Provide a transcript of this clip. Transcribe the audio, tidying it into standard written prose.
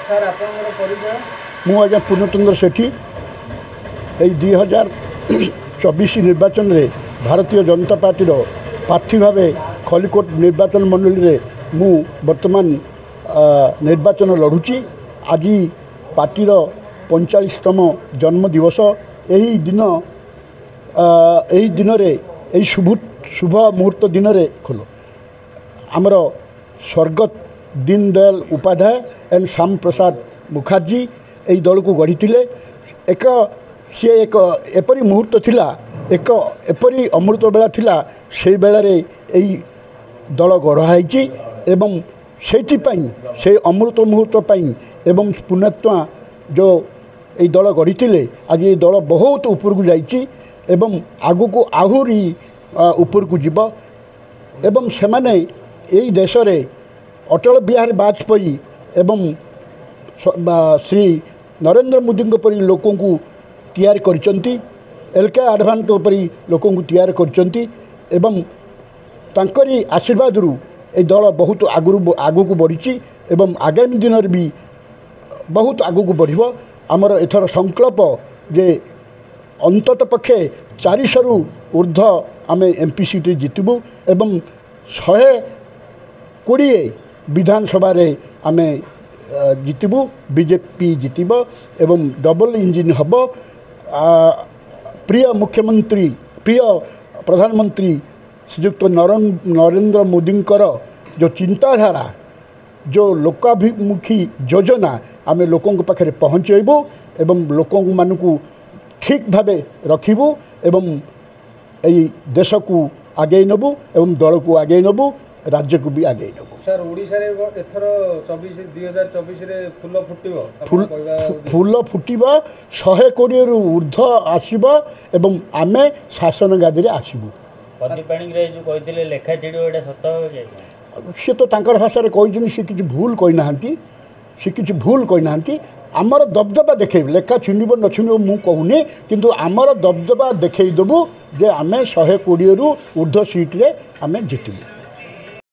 मु आज्ञा पूर्णचंद्र सेठी यही 2024 निर्वाचन में भारतीय जनता पार्टी प्रार्थी भाव खलिकोट निर्वाचन मंडली रे मु वर्तमान निर्वाचन लड़ुची। आज पार्टीर 45तम जन्म दिवस। यही दिन रे यही शुभ मुहूर्त दिन रे खोलो आमर स्वर्गत दीनदयाल उपाध्याय एंड श्याम प्रसाद मुखर्जी यही दल को गढ़ी सी एक एपरी मुहूर्त थिला, एक एपरी अमृत बेला थिला। से बेला रे यही दल गढ़ाई एवं से अमृत मुहूर्त पाई एवं पुण्यत्मा जो यही दल गढ़ी आज ये दल बहुत ऊपर को जाइए एवं आगु को आहुरी ऊपर को जीव एवं से माने यही देश रे अटल बिहारी वाजपेयी एवं श्री नरेंद्र मोदी परी लोकों को तैयार करचंती, एलके आडवाणी परी लोकों को तैयार करचंती एवं तांकरी आशीर्वाद रु ए दल बहुत आगु को बढ़ी एवं आगामी दिन भी बहुत आगु को बढ़िबो। आमर एथर संकल्प जे अंतत पक्षे 400 रु ऊर्ध्व आम एमपी सीट जितबू एवं 120 विधानसभा रे आम जितबू। बीजेपी जितब एवं डबल इंजिन हम। प्रिय मुख्यमंत्री प्रिय प्रधानमंत्री श्रीयुक्त नरेंद्र मोदी जो चिंताधारा जो लोकाभिमुखी योजना आम लोकों पाखे पहुँचेबू एवं लोकों मानू ठीक भाव रखिबू एवं यही देश को आगे नबू एवं दल को आगे नबू, राज्य को भी आगे नबू। सर ओडिशा रे एथर 2024 रे फूल फुटिबा 120 रु ऊर्ध्व आसीबा एवं आमे शासन गादी रे आसीबू। लेखा चिड़ी सी तो तांकर भाषा रे कहि सी किछि भूल कहि नाहंती, सी किछि भूल कहि नाहंती। आमर दबदबा देखैब लेखा छिंडिब न छिंडिब मु कहूनी, किंतु आमर दबदबा देखै देबू जे आमे 120 रु ऊर्ध्व सीट रे आमे जितबू।